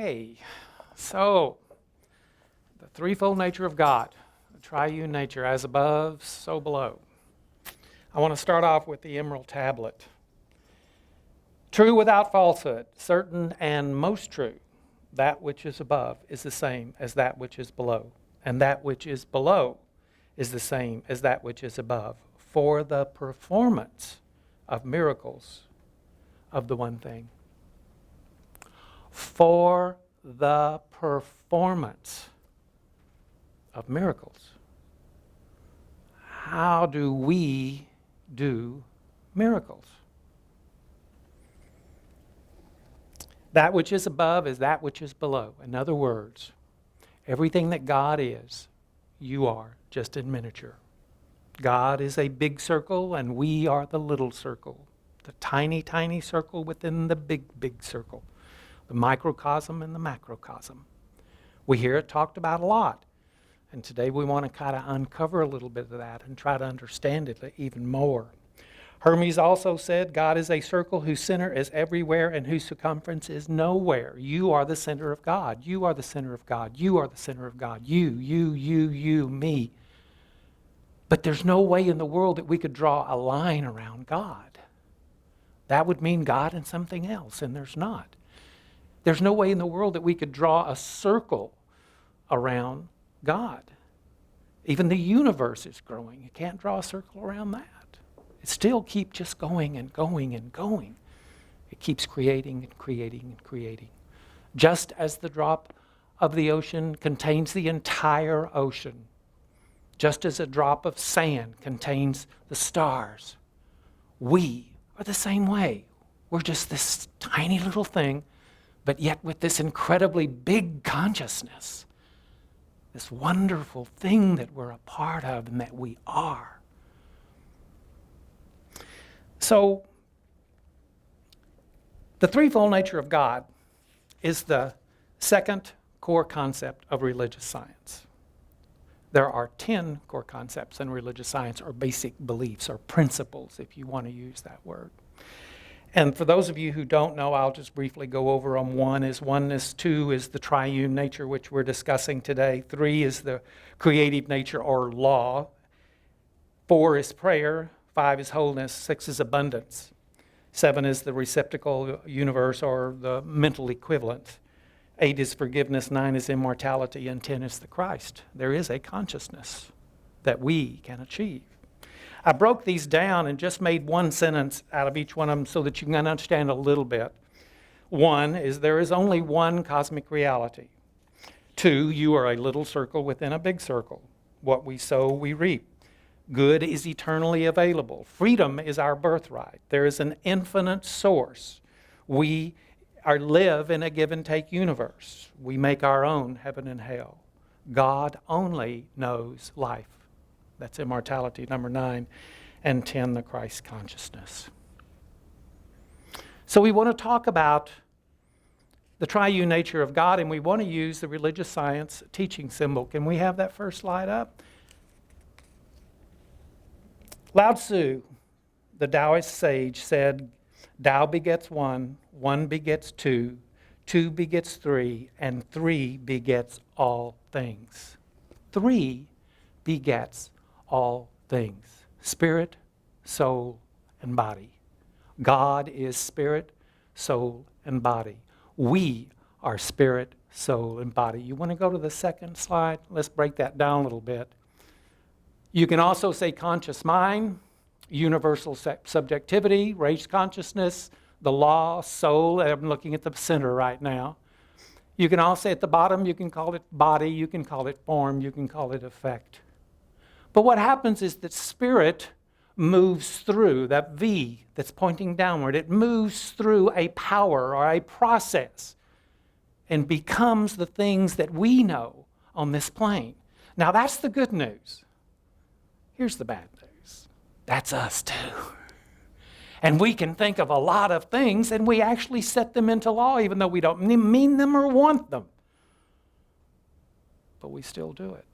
Okay, so the threefold nature of God, the triune nature, as above, so below. I want to start off with the emerald tablet. True without falsehood, certain and most true. That which is above is the same as that which is below, and that which is below is the same as that which is above, for the performance of miracles of the one thing. For the performance of miracles. How do we do miracles? That which is above is that which is below. In other words, everything that God is, you are, just in miniature. God is a big circle and we are the little circle. The tiny, tiny circle within the big, big circle. The microcosm and the macrocosm. We hear it talked about a lot. And today we want to kind of uncover a little bit of that and try to understand it even more. Hermes also said, God is a circle whose center is everywhere and whose circumference is nowhere. You are the center of God. You are the center of God. You are the center of God. You, me. But there's no way in the world that we could draw a line around God. That would mean God and something else, and there's not. There's no way in the world that we could draw a circle around God. Even the universe is growing. You can't draw a circle around that. It still keeps just going and going and going. It keeps creating and creating and creating. Just as the drop of the ocean contains the entire ocean, just as a drop of sand contains the stars, we are the same way. We're just this tiny little thing, but yet with this incredibly big consciousness, this wonderful thing that we're a part of and that we are. So, the threefold nature of God is the second core concept of religious science. There are 10 core concepts in religious science, or basic beliefs, or principles, if you want to use that word. And for those of you who don't know, I'll just briefly go over them. 1 is oneness. 2 is the triune nature, which we're discussing today. 3 is the creative nature, or law. 4 is prayer. 5 is wholeness. 6 is abundance. 7 is the receptacle universe, or the mental equivalent. 8 is forgiveness. 9 is immortality. And 10 is the Christ. There is a consciousness that we can achieve. I broke these down and just made one sentence out of each one of them so that you can understand a little bit. 1 is there is only one cosmic reality. 2, you are a little circle within a big circle. What we sow, we reap. Good is eternally available. Freedom is our birthright. There is an infinite source. We live in a give and take universe. We make our own heaven and hell. God only knows life. That's immortality, number 9. And 10, the Christ consciousness. So we want to talk about the triune nature of God, and we want to use the religious science teaching symbol. Can we have that first slide up? Lao Tzu, the Taoist sage, said, Tao begets 1, 1 begets 2, 2 begets 3, and 3 begets all things. 3 begets all things. Spirit, soul, and body. God is spirit, soul, and body. We are spirit, soul, and body. You want to go to the second slide? Let's break that down a little bit. You can also say conscious mind, universal subjectivity, race consciousness, the law, soul. I'm looking at the center right now. You can also, at the bottom, you can call it body, you can call it form, you can call it effect. But what happens is that spirit moves through, that V that's pointing downward, it moves through a power or a process and becomes the things that we know on this plane. Now that's the good news. Here's the bad news. That's us too. And we can think of a lot of things and we actually set them into law even though we don't mean them or want them. But we still do it.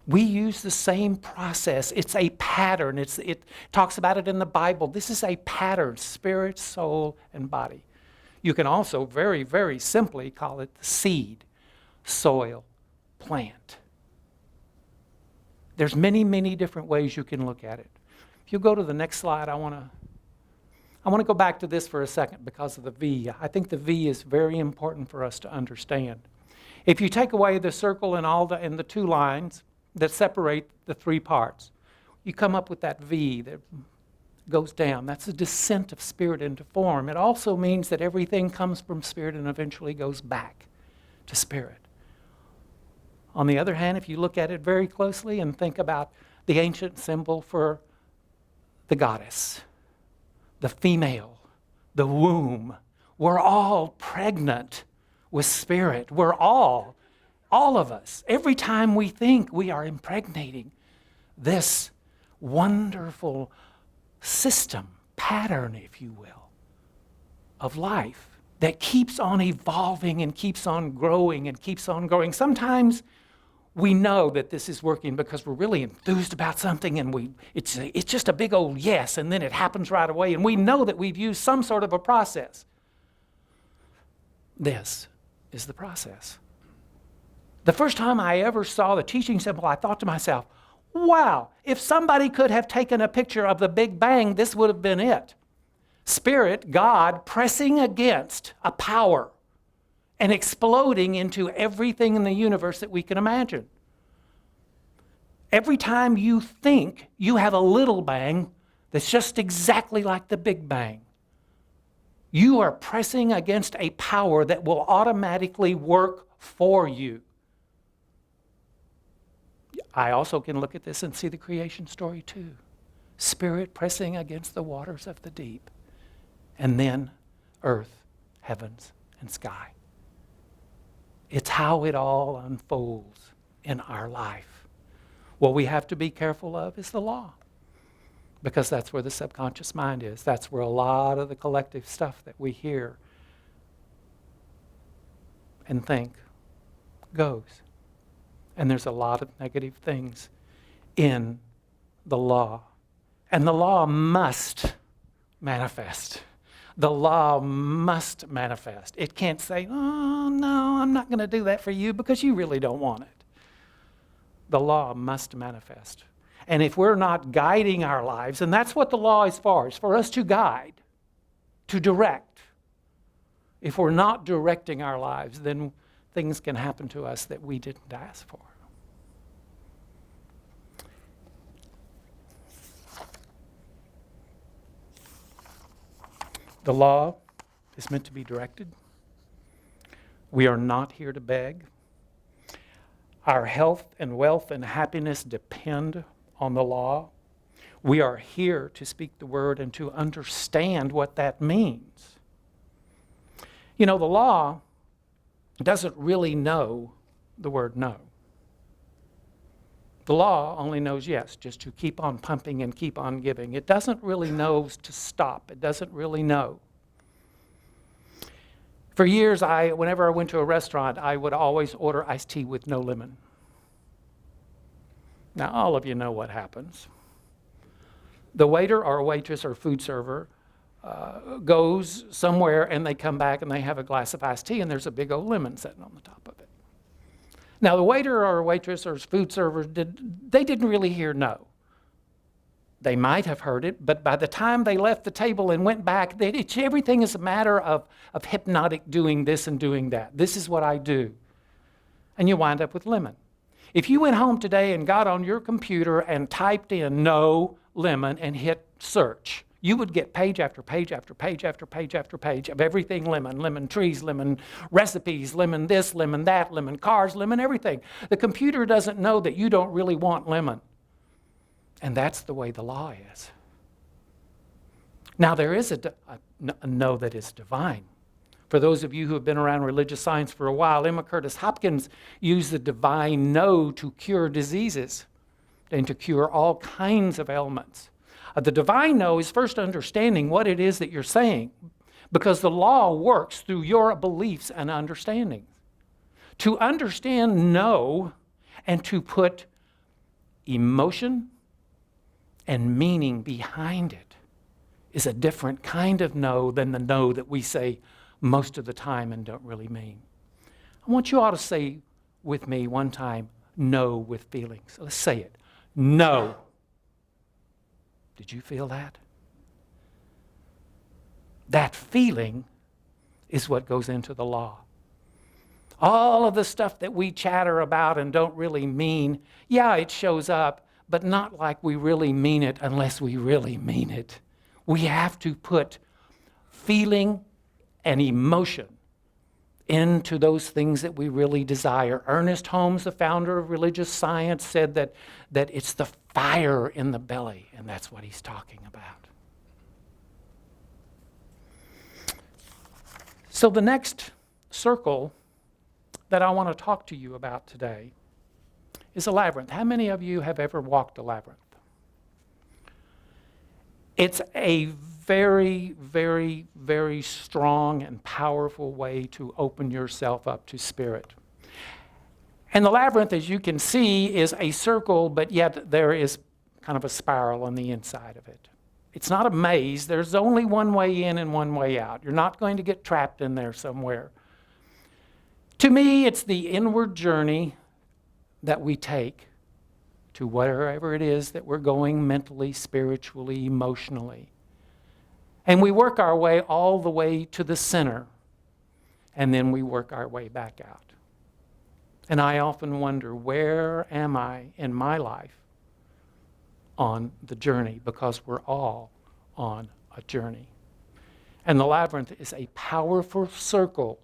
We use the same process. It's a pattern. It talks about it in the Bible. This is a pattern, spirit, soul, and body. You can also very, very simply call it the seed, soil, plant. There's many, many different ways you can look at it. If you go to the next slide, I want to go back to this for a second because of the V. I think the V is very important for us to understand. If you take away the circle and the two lines that separate the three parts, you come up with that V that goes down. That's a descent of spirit into form. It also means that everything comes from spirit and eventually goes back to spirit. On the other hand, if you look at it very closely and think about the ancient symbol for the goddess, the female, the womb, we're all pregnant with spirit. We're all of us. Every time we think, we are impregnating this wonderful system, pattern, if you will, of life that keeps on evolving and keeps on growing and keeps on growing. Sometimes we know that this is working because we're really enthused about something and it's just a big old yes, and then it happens right away, and we know that we've used some sort of a process. This is the process. The first time I ever saw the teaching symbol, I thought to myself, wow, if somebody could have taken a picture of the Big Bang, this would have been it. Spirit, God, pressing against a power and exploding into everything in the universe that we can imagine. Every time you think, you have a little bang that's just exactly like the Big Bang. You are pressing against a power that will automatically work for you. I also can look at this and see the creation story too. Spirit pressing against the waters of the deep. And then earth, heavens, and sky. It's how it all unfolds in our life. What we have to be careful of is the law, because that's where the subconscious mind is. That's where a lot of the collective stuff that we hear and think goes. And there's a lot of negative things in the law. And the law must manifest. The law must manifest. It can't say, oh, no, I'm not going to do that for you because you really don't want it. The law must manifest. And if we're not guiding our lives, and that's what the law is for us to guide, to direct. If we're not directing our lives, then things can happen to us that we didn't ask for. The law is meant to be directed. We are not here to beg. Our health and wealth and happiness depend on the law. We are here to speak the word and to understand what that means. You know, the law doesn't really know the word no. The law only knows yes, just to keep on pumping and keep on giving. It doesn't really know to stop. It doesn't really know. For years, whenever I went to a restaurant, I would always order iced tea with no lemon. Now, all of you know what happens. The waiter or waitress or food server goes somewhere and they come back and they have a glass of iced tea and there's a big old lemon sitting on the top of it. Now, the waiter or waitress or food server, they didn't really hear no. They might have heard it, but by the time they left the table and went back, everything is a matter of hypnotic doing this and doing that. This is what I do. And you wind up with lemon. If you went home today and got on your computer and typed in no lemon and hit search, you would get page after page after page after page after page of everything lemon. Lemon trees, lemon recipes, lemon this, lemon that, lemon cars, lemon everything. The computer doesn't know that you don't really want lemon. And that's the way the law is. Now, there is a no that is divine. For those of you who have been around religious science for a while, Emma Curtis Hopkins used the divine no to cure diseases and to cure all kinds of ailments. The divine no is first understanding what it is that you're saying, because the law works through your beliefs and understandings. To understand no and to put emotion and meaning behind it is a different kind of no than the no that we say most of the time and don't really mean. I want you all to say with me one time, no with feelings. Let's say it. No. Did you feel that? That feeling is what goes into the law. All of the stuff that we chatter about and don't really mean, yeah, it shows up, but not like we really mean it unless we really mean it. We have to put feeling and emotion into those things that we really desire. Ernest Holmes, the founder of religious science, said that it's the fire in the belly, and that's what he's talking about. So the next circle that I want to talk to you about today is a labyrinth. How many of you have ever walked a labyrinth? It's a very, very, very strong and powerful way to open yourself up to Spirit. And the labyrinth, as you can see, is a circle, but yet there is kind of a spiral on the inside of it. It's not a maze. There's only one way in and one way out. You're not going to get trapped in there somewhere. To me, it's the inward journey that we take to wherever it is that we're going mentally, spiritually, emotionally. And we work our way all the way to the center, and then we work our way back out. And I often wonder, where am I in my life on the journey? Because we're all on a journey. And the labyrinth is a powerful circle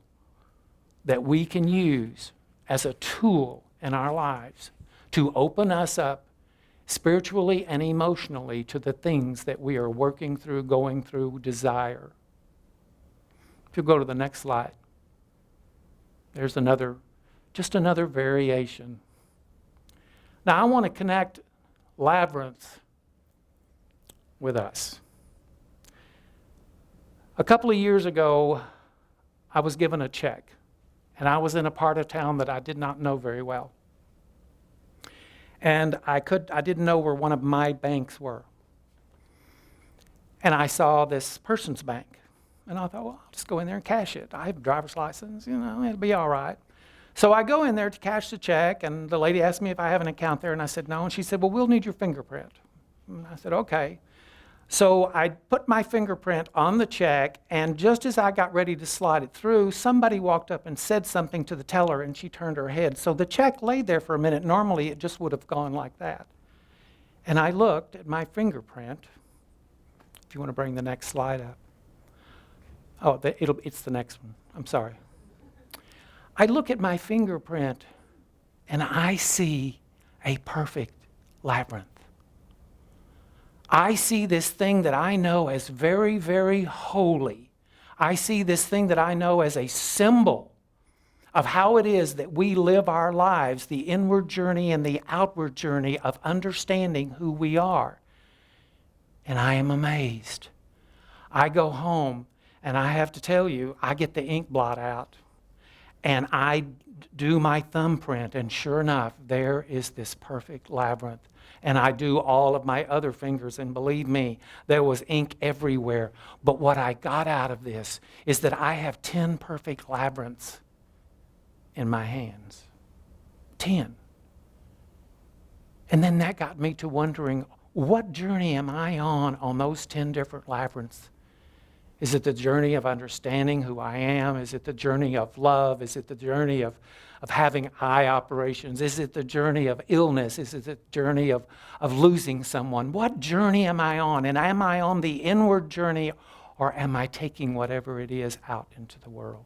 that we can use as a tool in our lives to open us up spiritually and emotionally to the things that we are working through, going through, desire. If you go to the next slide, there's just another variation. Now I want to connect labyrinth with us. A couple of years ago, I was given a check, and I was in a part of town that I did not know very well. And I didn't know where one of my banks were. And I saw this person's bank. And I thought, well, I'll just go in there and cash it. I have a driver's license, it'll be all right. So I go in there to cash the check, and the lady asked me if I have an account there, and I said no. And she said, well, we'll need your fingerprint. And I said, okay. So I put my fingerprint on the check, and just as I got ready to slide it through, somebody walked up and said something to the teller, and she turned her head. So the check laid there for a minute. Normally, it just would have gone like that. And I looked at my fingerprint. If you want to bring the next slide up. Oh, it's the next one. I'm sorry. I look at my fingerprint, and I see a perfect labyrinth. I see this thing that I know as very, very holy. I see this thing that I know as a symbol of how it is that we live our lives, the inward journey and the outward journey of understanding who we are. And I am amazed. I go home, and I have to tell you, I get the ink blot out, and I do my thumbprint, and sure enough, there is this perfect labyrinth. And I do all of my other fingers, and believe me, there was ink everywhere. But what I got out of this is that I have 10 perfect labyrinths in my hands. 10. And then that got me to wondering, what journey am I on those 10 different labyrinths? Is it the journey of understanding who I am? Is it the journey of love? Is it the journey of having eye operations? Is it the journey of illness? Is it the journey of losing someone? What journey am I on? And am I on the inward journey, or am I taking whatever it is out into the world?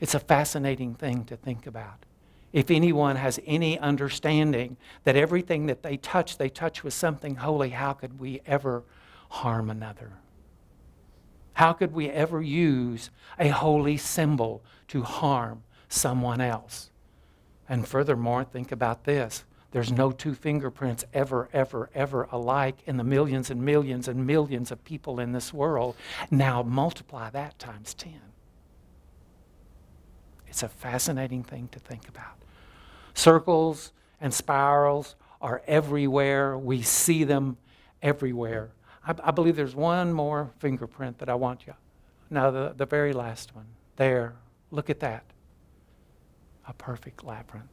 It's a fascinating thing to think about. If anyone has any understanding that everything that they touch with something holy, how could we ever harm another? How could we ever use a holy symbol to harm someone else? And furthermore, think about this. There's no two fingerprints ever, ever, ever alike in the millions and millions and millions of people in this world. Now multiply that times 10. It's a fascinating thing to think about. Circles and spirals are everywhere. We see them everywhere. I believe there's one more fingerprint that I want you No, the very last one. There. Look at that. A perfect labyrinth.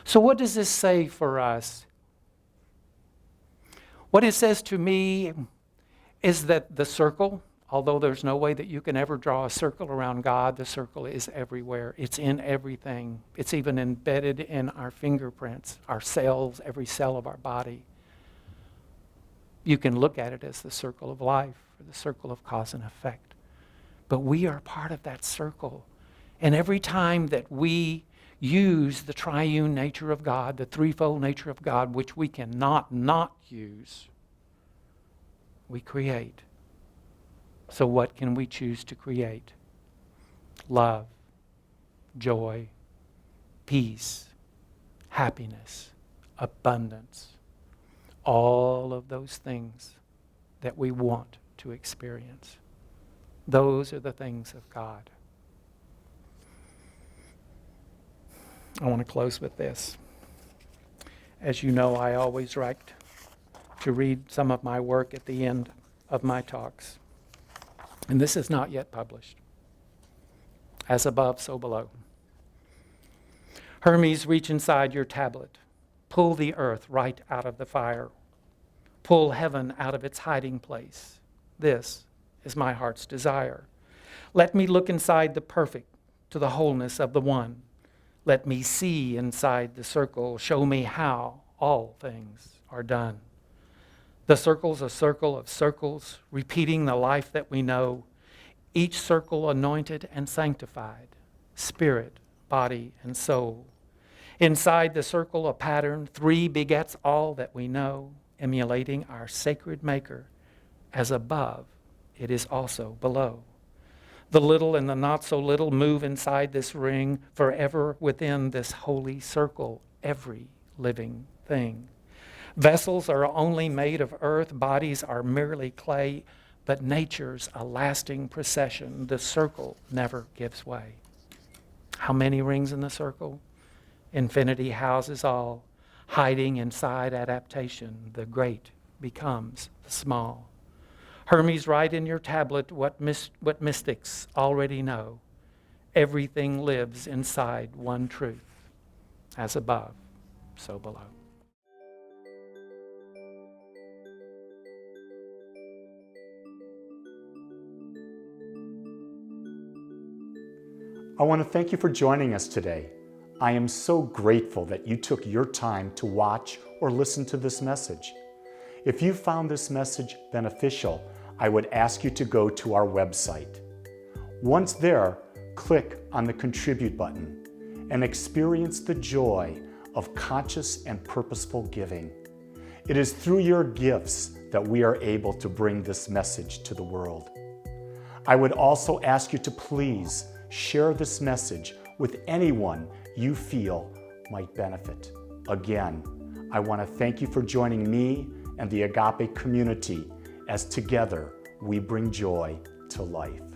So what does this say for us? What it says to me is that the circle, although there's no way that you can ever draw a circle around God, the circle is everywhere. It's in everything. It's even embedded in our fingerprints, our cells, every cell of our body. You can look at it as the circle of life or the circle of cause and effect. But we are part of that circle. And every time that we use the triune nature of God, the threefold nature of God, which we cannot not use, we create. So what can we choose to create? Love, joy, peace, happiness, abundance. All of those things that we want to experience. Those are the things of God. I want to close with this. As you know, I always like to read some of my work at the end of my talks. And this is not yet published. As above, so below. Hermes, reach inside your tablet. Pull the earth right out of the fire. Pull heaven out of its hiding place. This is my heart's desire. Let me look inside the perfect to the wholeness of the one. Let me see inside the circle. Show me how all things are done. The circle's a circle of circles, repeating the life that we know. Each circle anointed and sanctified. Spirit, body, and soul. Inside the circle, a pattern, 3 begets all that we know, emulating our sacred maker. As above, it is also below. The little and the not so little move inside this ring, forever within this holy circle, every living thing. Vessels are only made of earth, bodies are merely clay, but nature's a lasting procession. The circle never gives way. How many rings in the circle? Infinity houses all. Hiding inside adaptation, the great becomes the small. Hermes, write in your tablet what mystics already know. Everything lives inside one truth. As above, so below. I want to thank you for joining us today. I am so grateful that you took your time to watch or listen to this message. If you found this message beneficial, I would ask you to go to our website. Once there, click on the Contribute button and experience the joy of conscious and purposeful giving. It is through your gifts that we are able to bring this message to the world. I would also ask you to please share this message with anyone you feel might benefit. Again, I want to thank you for joining me and the Agape community as together we bring joy to life.